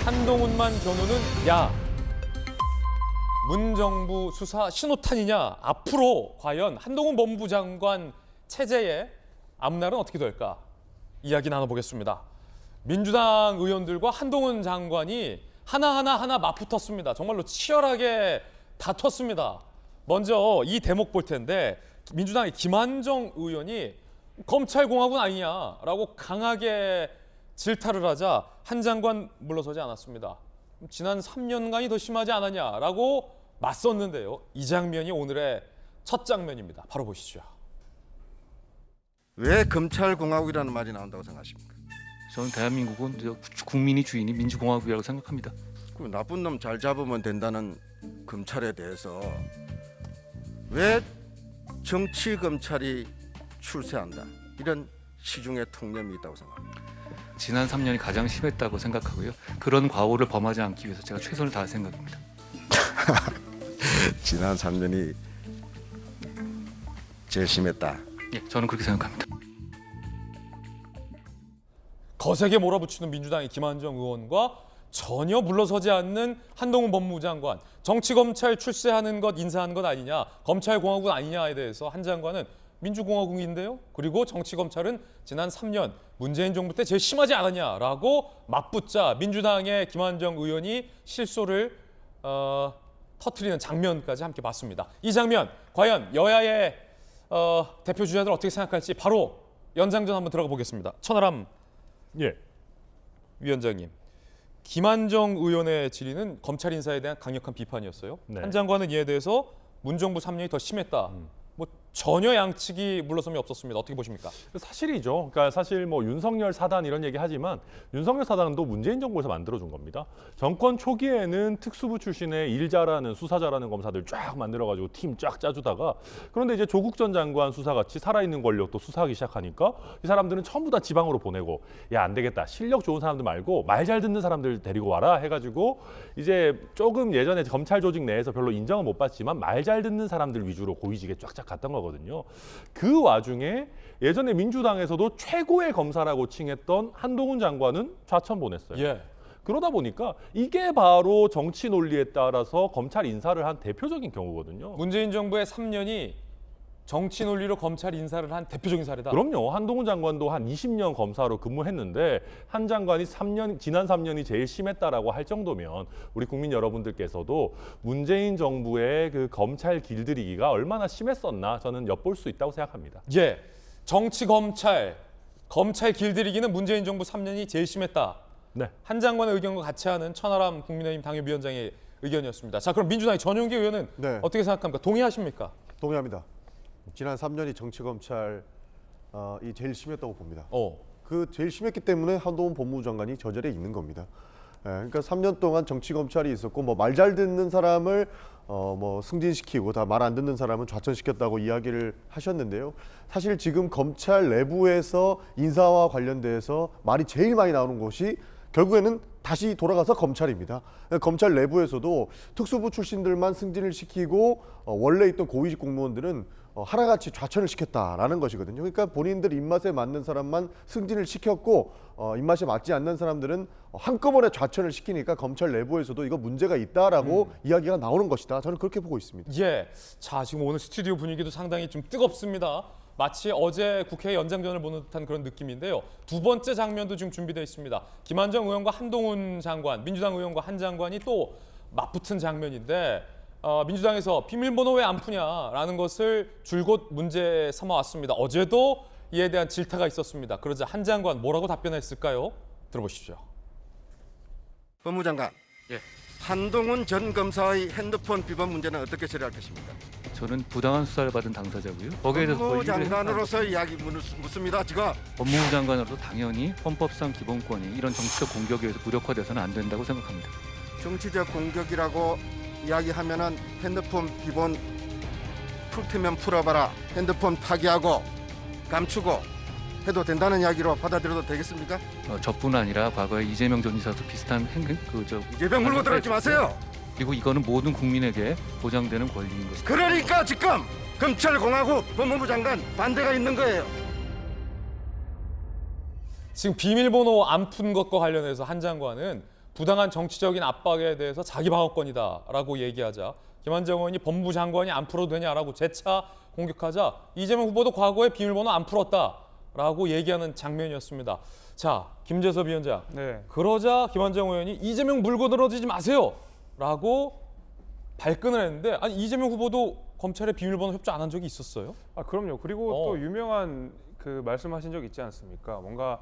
한동훈만 변호는 야, 문정부 수사 신호탄이냐? 앞으로 과연 한동훈 법무부 장관 체제의 앞날은 어떻게 될까? 이야기 나눠보겠습니다. 민주당 의원들과 한동훈 장관이 하나 맞붙었습니다. 정말로 치열하게 다퉜습니다. 먼저 이 대목 볼 텐데 민주당의 김한정 의원이 검찰공화국 아니냐라고 강하게 질타를 하자 한 장관 물러서지 않았습니다. 지난 3년간이 더 심하지 않았냐라고 맞섰는데요. 이 장면이 오늘의 첫 장면입니다. 바로 보시죠. 왜 검찰공화국이라는 말이 나온다고 생각하십니까? 저는 대한민국은 국민이 주인이 민주공화국이라고 생각합니다. 그 나쁜 놈 잘 잡으면 된다는 검찰에 대해서 왜 정치검찰이 출세한다 이런 시중에 통념이 있다고 생각합니다. 지난 3년이 가장 심했다고 생각하고요. 그런 과오를 범하지 않기 위해서 제가 최선을 다할 생각입니다. 지난 3년이 제일 심했다. 예, 저는 그렇게 생각합니다. 거세게 몰아붙이는 민주당의 김한정 의원과 전혀 물러서지 않는 한동훈 법무부 장관, 정치검찰 출세하는 것, 인사하는 것 아니냐, 검찰공화국 아니냐에 대해서 한 장관은 민주공화국인데요. 그리고 정치검찰은 지난 3년 문재인 정부 때 제일 심하지 않았냐라고 맞붙자 민주당의 김한정 의원이 실소를 터뜨리는 장면까지 함께 봤습니다. 이 장면 과연 여야의 대표 주자들 어떻게 생각할지 바로 연장전 한번 들어가 보겠습니다. 천하람 위원장님, 김한정 의원의 질의는 검찰 인사에 대한 강력한 비판이었어요. 네. 한 장관은 이에 대해서 문정부 3년이 더 심했다. 뭐 전혀 양측이 물러섬이 없었습니다. 어떻게 보십니까? 사실이죠. 그러니까 사실 뭐 윤석열 사단 이런 얘기 하지만 윤석열 사단도 문재인 정부에서 만들어준 겁니다. 정권 초기에는 특수부 출신의 일 잘하는 수사 잘하는 검사들 쫙 만들어가지고 팀 쫙 짜주다가 그런데 이제 조국 전 장관 수사같이 살아있는 권력도 수사하기 시작하니까 이 사람들은 전부 다 지방으로 보내고 야, 안 되겠다. 실력 좋은 사람들 말고 말 잘 듣는 사람들 데리고 와라 해가지고 이제 조금 예전에 검찰 조직 내에서 별로 인정은 못 받지만 말 잘 듣는 사람들 위주로 고위직에 쫙쫙 갔던 거거든요. 그 와중에 예전에 민주당에서도 최고의 검사라고 칭했던 한동훈 장관은 좌천 보냈어요. 예. 그러다 보니까 이게 바로 정치 논리에 따라서 검찰 인사를 한 대표적인 경우거든요. 문재인 정부의 3년이 정치 논리로 검찰 인사를 한 대표적인 사례다. 그럼요. 한동훈 장관도 한 20년 검사로 근무했는데 한 장관이 지난 3년이 제일 심했다라고 할 정도면 우리 국민 여러분들께서도 문재인 정부의 그 검찰 길들이기가 얼마나 심했었나 저는 엿볼 수 있다고 생각합니다. 예, 정치 검찰 길들이기는 문재인 정부 3년이 제일 심했다. 네. 한 장관의 의견과 같이 하는 천하람 국민의힘 당협위원장의 의견이었습니다. 자, 그럼 민주당의 전용기 의원은 네. 어떻게 생각합니까? 동의하십니까? 동의합니다. 지난 3년이 정치검찰이 제일 심했다고 봅니다. 그 제일 심했기 때문에 한동훈 법무부 장관이 저 자리에 있는 겁니다. 그러니까 3년 동안 정치검찰이 있었고 뭐 말 잘 듣는 사람을 뭐 승진시키고 다 말 안 듣는 사람은 좌천시켰다고 이야기를 하셨는데요. 사실 지금 검찰 내부에서 인사와 관련돼서 말이 제일 많이 나오는 곳이 결국에는 다시 돌아가서 검찰입니다. 검찰 내부에서도 특수부 출신들만 승진을 시키고 원래 있던 고위직 공무원들은 하나같이 좌천을 시켰다라는 것이거든요. 그러니까 본인들 입맛에 맞는 사람만 승진을 시켰고 입맛에 맞지 않는 사람들은 한꺼번에 좌천을 시키니까 검찰 내부에서도 이거 문제가 있다라고 이야기가 나오는 것이다. 저는 그렇게 보고 있습니다. 예. 자, 지금 오늘 스튜디오 분위기도 상당히 좀 뜨겁습니다. 마치 어제 국회 연장전을 보는 듯한 그런 느낌인데요. 두 번째 장면도 지금 준비되어 있습니다. 김한정 의원과 한동훈 장관, 민주당 의원과 한 장관이 또 맞붙은 장면인데 민주당에서 비밀번호 왜 안 푸냐라는 것을 줄곧 문제 삼아왔습니다. 어제도 이에 대한 질타가 있었습니다. 그러자 한 장관 뭐라고 답변했을까요? 들어보십시오. 법무장관, 예. 한동훈 전 검사의 핸드폰 비번 문제는 어떻게 처리할 것입니까? 저는 부당한 수사를 받은 당사자고요. 거기에 대해서 법무장관으로서 이야기 묻습니다. 지금 법무부 장관으로도 당연히 헌법상 기본권이 이런 정치적 공격에 의해서 무력화돼서는 안 된다고 생각합니다. 정치적 공격이라고 이야기하면은 핸드폰 비번 풀 테면 풀어봐라. 핸드폰 파기하고 감추고 해도 된다는 이야기로 받아들여도 되겠습니까? 저뿐 아니라 과거에 이재명 전 지사도 비슷한 이재명 물고 들어가지 마세요. 그리고 이거는 모든 국민에게 보장되는 권리인 것입니다. 그러니까 지금 검찰공화국 법무부 장관 반대가 있는 거예요. 지금 비밀번호 안 푼 것과 관련해서 한 장관은 부당한 정치적인 압박에 대해서 자기 방어권이다라고 얘기하자 김한정 의원이 법무부 장관이 안 풀어도 되냐라고 재차 공격하자 이재명 후보도 과거에 비밀번호 안 풀었다라고 얘기하는 장면이었습니다. 자, 김재섭 위원장. 네. 그러자 김한정 의원이 이재명 물고 늘어지지 마세요라고 발끈을 했는데 아니 이재명 후보도 검찰에 비밀번호 협조 안 한 적이 있었어요? 아 그럼요. 그리고 또 유명한 그 말씀하신 적 있지 않습니까? 뭔가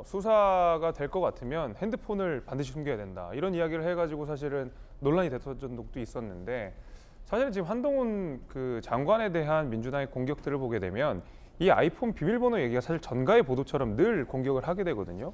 수사가 될 것 같으면 핸드폰을 반드시 숨겨야 된다. 이런 이야기를 해가지고 사실은 논란이 됐었던 적도 있었는데 사실은 지금 한동훈 그 장관에 대한 민주당의 공격들을 보게 되면 이 아이폰 비밀번호 얘기가 사실 전가의 보도처럼 늘 공격을 하게 되거든요.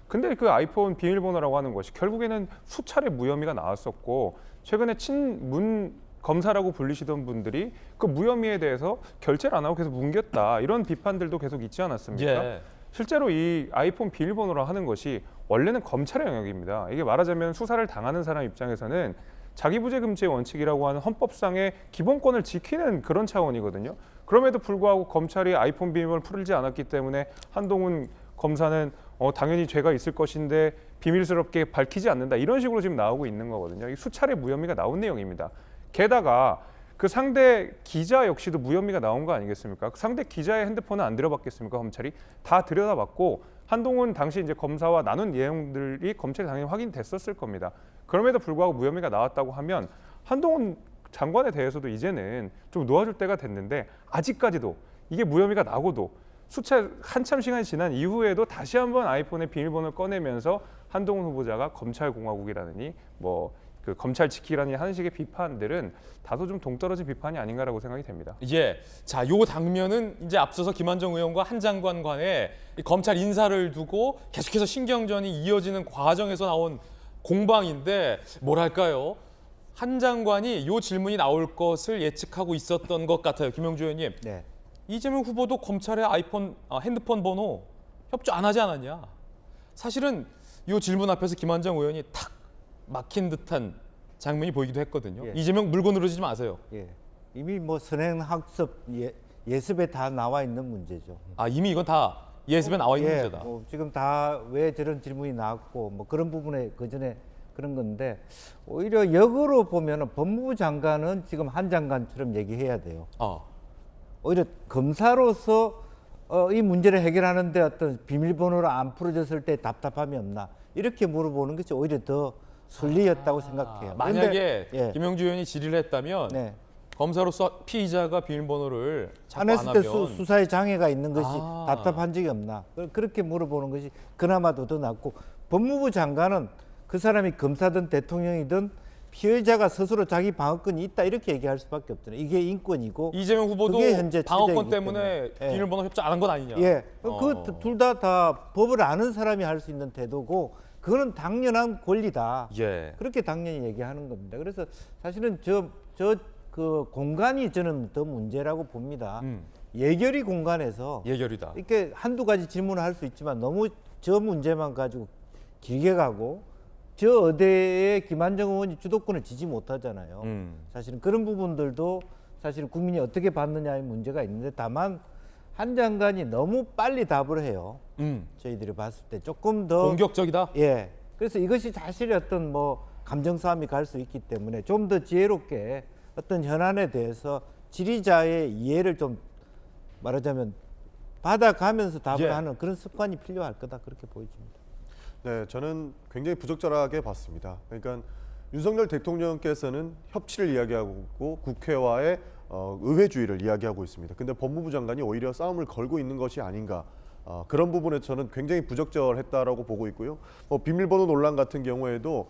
근데 그 아이폰 비밀번호라고 하는 것이 결국에는 수차례 무혐의가 나왔었고 최근에 친문 검사라고 불리시던 분들이 그 무혐의에 대해서 결재를 안 하고 계속 뭉겼다. 이런 비판들도 계속 있지 않았습니까? 예. 실제로 이 아이폰 비밀번호라 하는 것이 원래는 검찰의 영역입니다. 이게 말하자면 수사를 당하는 사람 입장에서는 자기부재금지의 원칙이라고 하는 헌법상의 기본권을 지키는 그런 차원이거든요. 그럼에도 불구하고 검찰이 아이폰 비밀번호를 풀지 않았기 때문에 한동훈 검사는 당연히 죄가 있을 것인데 비밀스럽게 밝히지 않는다. 이런 식으로 지금 나오고 있는 거거든요. 이 수차례 무혐의가 나온 내용입니다. 게다가 그 상대 기자 역시도 무혐의가 나온 거 아니겠습니까? 그 상대 기자의 핸드폰은 안 들여봤겠습니까? 검찰이 다 들여다봤고 한동훈 당시 이제 검사와 나눈 내용들이 검찰이 당연히 확인됐었을 겁니다. 그럼에도 불구하고 무혐의가 나왔다고 하면 한동훈 장관에 대해서도 이제는 좀 놓아줄 때가 됐는데 아직까지도 이게 무혐의가 나고도 한참 시간이 지난 이후에도 다시 한번 아이폰의 비밀번호를 꺼내면서 한동훈 후보자가 검찰공화국이라느니 그 검찰 지키라니 하는 식의 비판들은 다소 좀 동떨어진 비판이 아닌가라고 생각이 됩니다. 예, 자, 요 장면은 이제 앞서서 김한정 의원과 한 장관 간의 이 검찰 인사를 두고 계속해서 신경전이 이어지는 과정에서 나온 공방인데 뭐랄까요? 한 장관이 요 질문이 나올 것을 예측하고 있었던 것 같아요, 김영주 의원님. 네. 이재명 후보도 검찰의 핸드폰 번호 협조 안 하지 않았냐? 사실은 요 질문 앞에서 김한정 의원이 탁 막힌 듯한 장면이 보이기도 했거든요. 예. 이재명 물고 늘어지지 마세요. 예. 이미 선행학습 예습에 다 나와 있는 문제죠. 아, 이미 이건 다 예습에 나와 있는 예, 문제다. 지금 다 왜 저런 질문이 나왔고 그런 부분에 그 전에 그런 건데 오히려 역으로 보면은 법무부 장관은 지금 한 장관처럼 얘기해야 돼요. 오히려 검사로서 이 문제를 해결하는데 어떤 비밀번호를 안 풀어졌을 때 답답함이 없나 이렇게 물어보는 것이 오히려 더 순리였다고 생각해요. 만약에 예. 김영주 의원이 질의를 했다면 네. 검사로서 피의자가 비밀번호를 안 자꾸 안 했을 때 하면 수사에 장애가 있는 것이 답답한 적이 없나 그렇게 물어보는 것이 그나마도 더 낫고 법무부 장관은 그 사람이 검사든 대통령이든 피의자가 스스로 자기 방어권이 있다 이렇게 얘기할 수밖에 없잖아요. 이게 인권이고 이재명 후보도 그게 현재 방어권 체제이기 때문에 때문에. 비밀번호 협조 안 한 건 아니냐. 예, 그 둘 다 법을 아는 사람이 할 수 있는 태도고 그거는 당연한 권리다. 예. 그렇게 당연히 얘기하는 겁니다. 그래서 사실은 그 공간이 저는 더 문제라고 봅니다. 예결위 공간에서 예결이다. 이렇게 한두 가지 질문을 할 수 있지만 너무 저 문제만 가지고 길게 가고 저 어대에 김한정 의원이 주도권을 지지 못하잖아요. 사실은 그런 부분들도 사실 국민이 어떻게 받느냐의 문제가 있는데 다만 한 장관이 너무 빨리 답을 해요. 저희들이 봤을 때 조금 더 공격적이다. 예. 그래서 이것이 사실 어떤 감정 싸움이 갈 수 있기 때문에 좀 더 지혜롭게 어떤 현안에 대해서 질의자의 이해를 좀 말하자면 받아가면서 답을 예. 하는 그런 습관이 필요할 거다 그렇게 보여집니다. 네, 저는 굉장히 부적절하게 봤습니다. 그러니까 윤석열 대통령께서는 협치를 이야기하고 있고 국회와의 의회주의를 이야기하고 있습니다. 근데 법무부 장관이 오히려 싸움을 걸고 있는 것이 아닌가. 그런 부분에 저는 굉장히 부적절했다라고 보고 있고요. 비밀번호 논란 같은 경우에도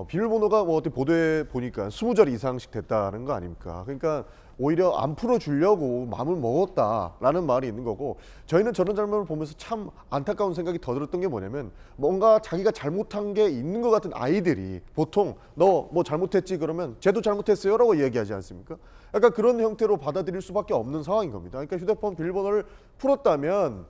비밀번호가 어떻게 보도에 보니까 20절 이상씩 됐다는 거 아닙니까? 그러니까 오히려 안 풀어주려고 마음을 먹었다라는 말이 있는 거고 저희는 저런 장면을 보면서 참 안타까운 생각이 더 들었던 게 뭐냐면 뭔가 자기가 잘못한 게 있는 것 같은 아이들이 보통 너 뭐 잘못했지 그러면 쟤도 잘못했어요라고 얘기하지 않습니까? 약간 그런 형태로 받아들일 수밖에 없는 상황인 겁니다. 그러니까 휴대폰 비밀번호를 풀었다면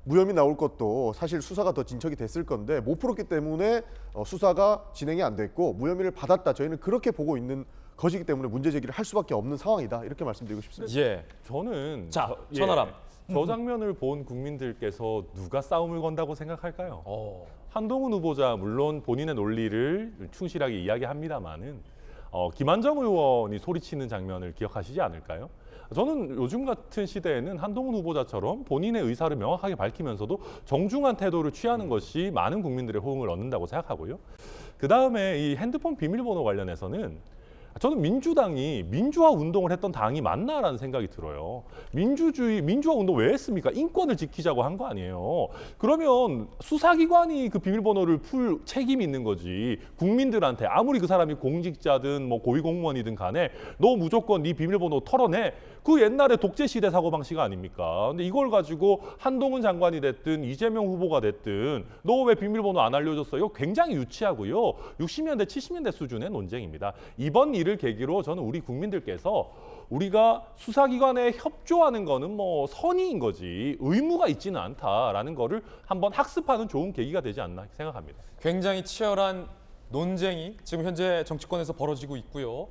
무혐의 나올 것도 사실 수사가 더 진척이 됐을 건데 못 풀었기 때문에 수사가 진행이 안 됐고 무혐의를 받았다. 저희는 그렇게 보고 있는 것이기 때문에 문제 제기를 할 수밖에 없는 상황이다. 이렇게 말씀드리고 싶습니다. 예. 저는 천하람. 저 장면을 본 국민들께서 누가 싸움을 건다고 생각할까요? 한동훈 후보자 물론 본인의 논리를 충실하게 이야기합니다만은 김한정 의원이 소리치는 장면을 기억하시지 않을까요? 저는 요즘 같은 시대에는 한동훈 후보자처럼 본인의 의사를 명확하게 밝히면서도 정중한 태도를 취하는 것이 많은 국민들의 호응을 얻는다고 생각하고요. 그다음에 이 핸드폰 비밀번호 관련해서는 저는 민주당이 민주화 운동을 했던 당이 맞나라는 생각이 들어요. 민주화 운동 왜 했습니까? 인권을 지키자고 한 거 아니에요. 그러면 수사기관이 그 비밀번호를 풀 책임이 있는 거지. 국민들한테 아무리 그 사람이 공직자든 뭐 고위공무원이든 간에 너 무조건 네 비밀번호 털어내. 그 옛날에 독재시대 사고방식 아닙니까? 근데 이걸 가지고 한동훈 장관이 됐든 이재명 후보가 됐든 너 왜 비밀번호 안 알려줬어? 이거 굉장히 유치하고요. 60년대, 70년대 수준의 논쟁입니다. 이번 일을 계기로 저는 우리 국민들께서 우리가 수사기관에 협조하는 거는 뭐 선의인 거지 의무가 있지는 않다라는 거를 한번 학습하는 좋은 계기가 되지 않나 생각합니다. 굉장히 치열한 논쟁이 지금 현재 정치권에서 벌어지고 있고요.